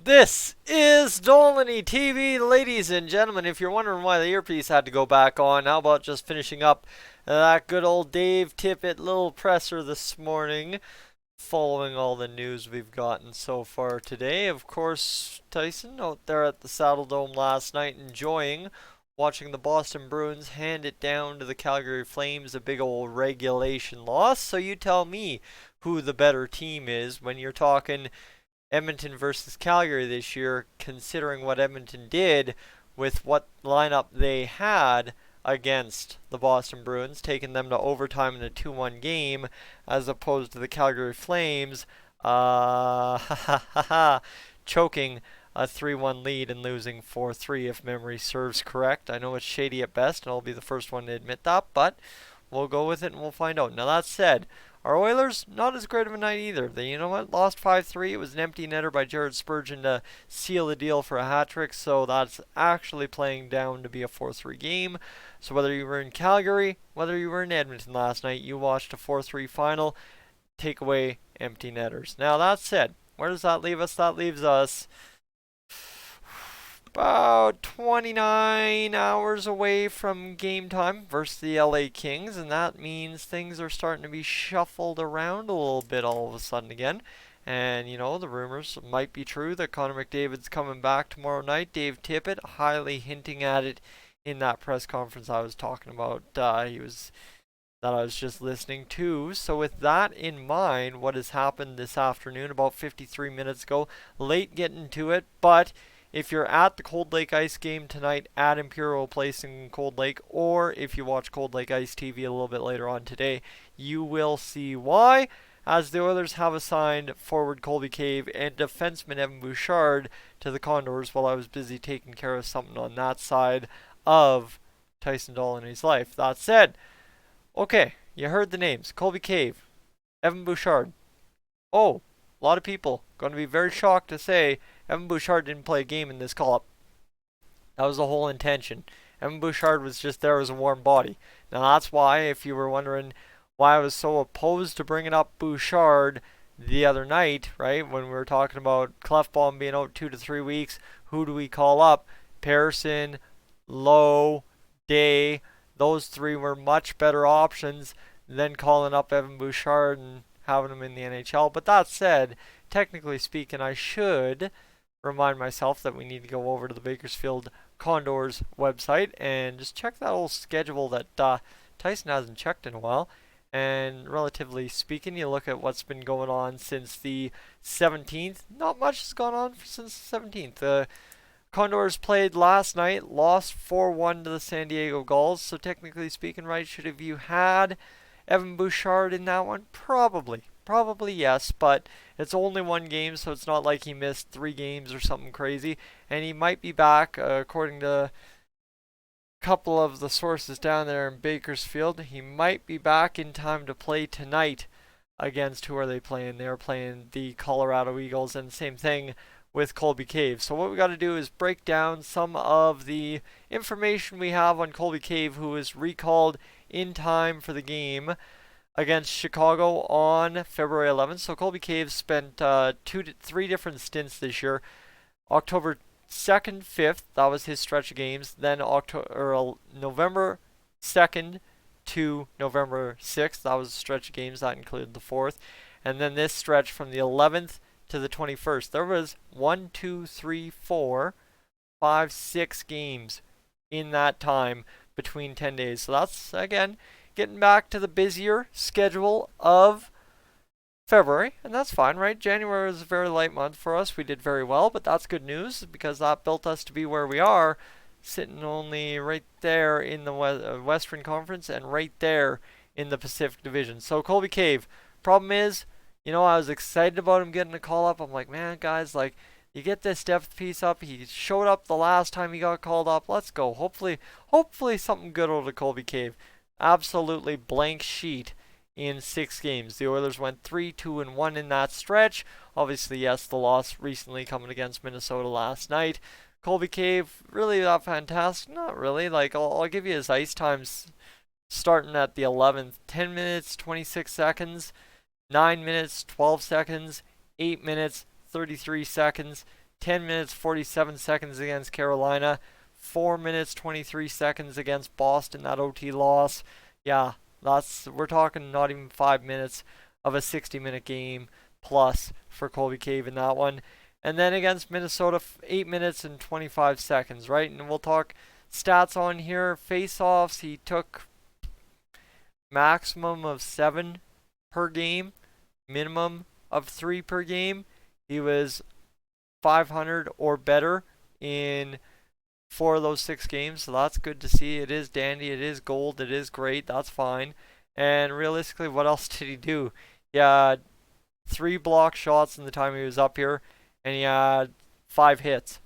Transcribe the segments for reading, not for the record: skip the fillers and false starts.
This is Dolany TV, ladies and gentlemen. If you're wondering why the earpiece had to go back on, how about just finishing up that good old Dave Tippett little presser this morning, following all the news we've gotten so far today. Of course, Tyson out there at the Saddle Dome last night enjoying watching the Boston Bruins hand it down to the Calgary Flames, a big old regulation loss. So you tell me who the better team is when you're talking Edmonton versus Calgary this year, considering what Edmonton did with what lineup they had against the Boston Bruins, taking them to overtime in a 2-1 game, as opposed to the Calgary Flames, choking a 3-1 lead and losing 4-3 if memory serves correct. I know it's shady at best, and I'll be the first one to admit that, but we'll go with it and we'll find out. Now that said, our Oilers, not as great of a night either. They, you know what, lost 5-3. It was an empty netter by Jared Spurgeon to seal the deal for a hat trick, so that's actually playing down to be a 4-3 game. So whether you were in Calgary, whether you were in Edmonton last night, you watched a 4-3 final. Take away empty netters. Now that said, where does that leave us? That leaves us about 29 hours away from game time versus the LA Kings, and that means things are starting to be shuffled around a little bit all of a sudden again. And, you know, the rumors might be true that Connor McDavid's coming back tomorrow night. Dave Tippett highly hinting at it in that press conference I was talking about. That I was just listening to. So with that in mind, what has happened this afternoon, about 53 minutes ago, late getting to it, but if you're at the Cold Lake Ice game tonight at Imperial Place in Cold Lake, or if you watch Cold Lake Ice TV a little bit later on today, you will see why, as the Oilers have assigned forward Colby Cave and defenseman Evan Bouchard to the Condors while I was busy taking care of something on that side of Tyson Dolany's life. That said, okay, you heard the names. Colby Cave, Evan Bouchard. Oh, a lot of people going to be very shocked to say Evan Bouchard didn't play a game in this call-up. That was the whole intention. Evan Bouchard was just there as a warm body. Now that's why, if you were wondering why I was so opposed to bringing up Bouchard the other night, right, when we were talking about Clefbaum being out 2 to 3 weeks, who do we call up? Pearson, Lowe, Day. Those three were much better options than calling up Evan Bouchard and having him in the NHL. But that said, technically speaking, I should remind myself that we need to go over to the Bakersfield Condors website and just check that old schedule that Tyson hasn't checked in a while. And relatively speaking, you look at what's been going on since the 17th. Not much has gone on since the 17th. The Condors played last night, lost 4-1 to the San Diego Gulls. So technically speaking, right, should have you had Evan Bouchard in that one? Probably. Probably yes, but it's only one game, so it's not like he missed 3 games or something crazy. And he might be back, according to a couple of the sources down there in Bakersfield. He might be back in time to play tonight against, who are they playing? They're playing the Colorado Eagles, and same thing with Colby Cave. So what we got to do is break down some of the information we have on Colby Cave, who was recalled in time for the game against Chicago on February 11th. So Colby Cave spent 3 different stints this year. October 2nd, 5th, that was his stretch of games. Then November 2nd to November 6th, that was a stretch of games. That included the 4th. And then this stretch from the 11th to the 21st. There was 1, 2, 3, 4, 5, 6 games in that time between 10 days. So that's, again, getting back to the busier schedule of February, and that's fine, right? January was a very light month for us. We did very well, but that's good news because that built us to be where we are, sitting only right there in the Western Conference and right there in the Pacific Division. So Colby Cave, problem is, you know, I was excited about him getting a call up. I'm like, man, guys, like, you get this depth piece up. He showed up the last time he got called up. Let's go. Hopefully something good out of Colby Cave. Absolutely blank sheet in 6 games. The Oilers went 3-2-1 in that stretch. Obviously, yes, the loss recently coming against Minnesota last night. Colby Cave, really that fantastic? Not really. Like, I'll give you his ice times starting at the 11th. 10 minutes, 26 seconds. 9 minutes, 12 seconds. 8 minutes, 33 seconds. 10 minutes 47 seconds against Carolina, 4 minutes 23 seconds against Boston, that OT loss. Yeah, we're talking not even 5 minutes of a 60-minute game plus for Colby Cave in that one. And then against Minnesota, 8 minutes and 25 seconds, right? And we'll talk stats on here. Face-offs, he took maximum of 7 per game, minimum of 3 per game. He was 500 or better in 4 of those 6 games, so that's good to see. It is dandy, it is gold, it is great, that's fine. And realistically, what else did he do? He had 3 block shots in the time he was up here, and he had 5 hits.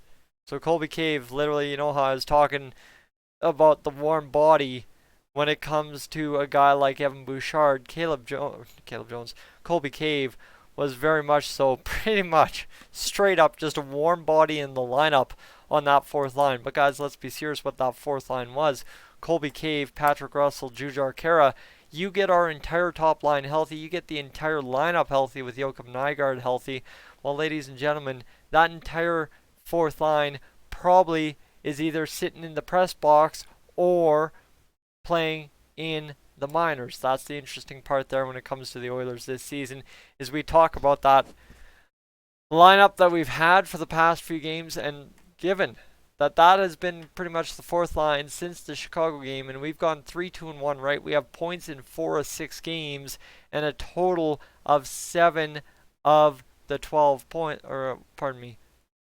So Colby Cave, literally, you know how I was talking about the warm body when it comes to a guy like Evan Bouchard, Colby Cave was very much so, pretty much straight up just a warm body in the lineup on that 4th line. But guys, let's be serious what that 4th line was. Colby Cave, Patrick Russell, Bouchard Kara. You get our entire top line healthy. You get the entire lineup healthy with Joakim Nygard healthy. Well, ladies and gentlemen, that entire 4th line probably is either sitting in the press box or playing in the minors. That's the interesting part there when it comes to the Oilers this season, is we talk about that lineup that we've had for the past few games, and given that has been pretty much the 4th line since the Chicago game, and we've gone 3-2-1, right? We have points in 4 of 6 games, and a total of 7 of the 12 points, or pardon me,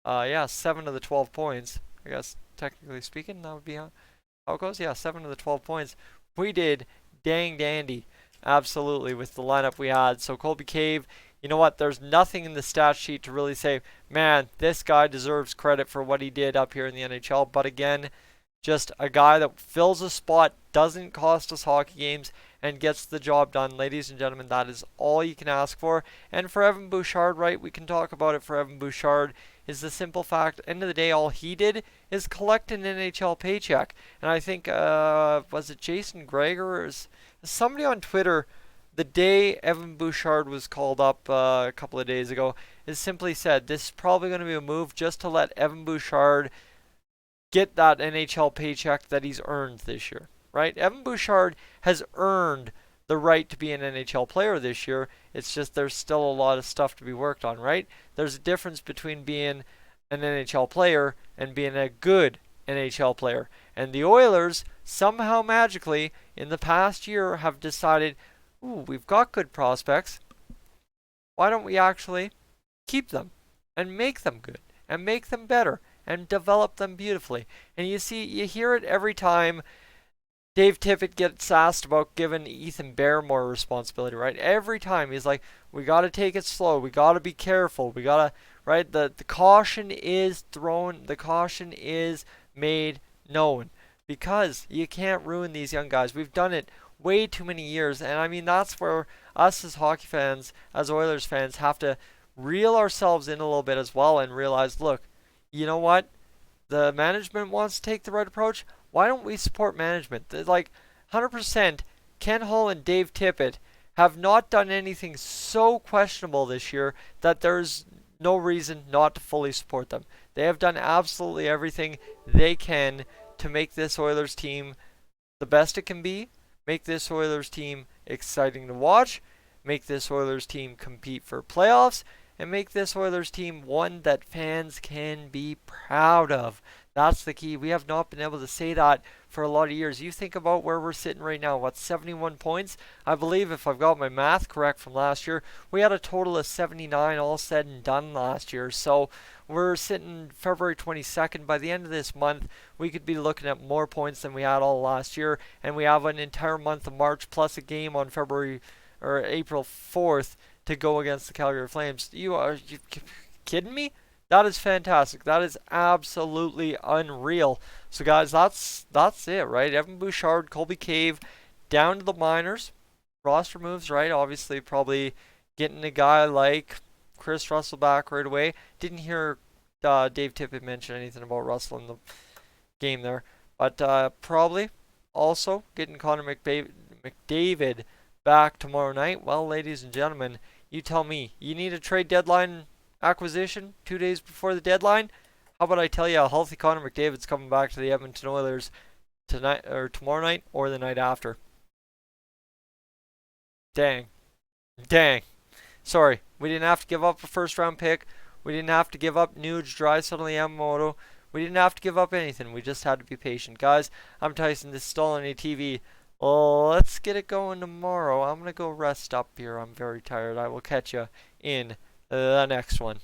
7 of the 12 points, I guess, technically speaking, that would be how it goes. Yeah, 7 of the 12 points. We did dang dandy, absolutely, with the lineup we had. So Colby Cave, you know what, there's nothing in the stat sheet to really say, man, this guy deserves credit for what he did up here in the NHL. But again, just a guy that fills a spot, doesn't cost us hockey games, and gets the job done. Ladies and gentlemen, that is all you can ask for. And for Evan Bouchard, right, we can talk about it for Evan Bouchard, is the simple fact, end of the day, all he did is collect an NHL paycheck. And I think, was it Jason Greger, or somebody on Twitter, the day Evan Bouchard was called up a couple of days ago, is simply said, this is probably going to be a move just to let Evan Bouchard get that NHL paycheck that he's earned this year, right? Evan Bouchard has earned the right to be an NHL player this year. It's just there's still a lot of stuff to be worked on, right? There's a difference between being an NHL player and being a good NHL player. And the Oilers, somehow magically, in the past year have decided, ooh, we've got good prospects. Why don't we actually keep them and make them good and make them better and develop them beautifully? And you hear it every time Dave Tippett gets asked about giving Ethan Bear more responsibility, right? Every time he's like, we got to take it slow. We got to be careful. We got to, right? The caution is thrown. The caution is made known because you can't ruin these young guys. We've done it way too many years. And I mean, that's where us as hockey fans, as Oilers fans, have to reel ourselves in a little bit as well and realize, look, you know what? The management wants to take the right approach. Why don't we support management? Like 100%, Ken Hull and Dave Tippett have not done anything so questionable this year that there's no reason not to fully support them. They have done absolutely everything they can to make this Oilers team the best it can be, make this Oilers team exciting to watch, make this Oilers team compete for playoffs, and make this Oilers team one that fans can be proud of. That's the key. We have not been able to say that for a lot of years. You think about where we're sitting right now. What, 71 points? I believe, if I've got my math correct from last year, we had a total of 79 all said and done last year. So we're sitting February 22nd. By the end of this month, we could be looking at more points than we had all last year. And we have an entire month of March plus a game on April 4th to go against the Calgary Flames. You kidding me? That is fantastic. That is absolutely unreal. So guys, that's it, right? Evan Bouchard, Colby Cave, down to the minors. Roster moves, right? Obviously, probably getting a guy like Chris Russell back right away. Didn't hear Dave Tippett mention anything about Russell in the game there. But probably also getting Connor McDavid back tomorrow night. Well, ladies and gentlemen, you tell me. You need a trade deadline acquisition 2 days before the deadline. How about I tell you a healthy Connor McDavid's coming back to the Edmonton Oilers tonight or tomorrow night or the night after. Dang. Dang. Sorry, we didn't have to give up a first round pick. We didn't have to give up Nuge, Draisaitl, Yamamoto. We didn't have to give up anything. We just had to be patient. Guys, I'm Tyson. This is Still on ATV. Let's get it going tomorrow. I'm going to go rest up here. I'm very tired. I will catch you in the next one.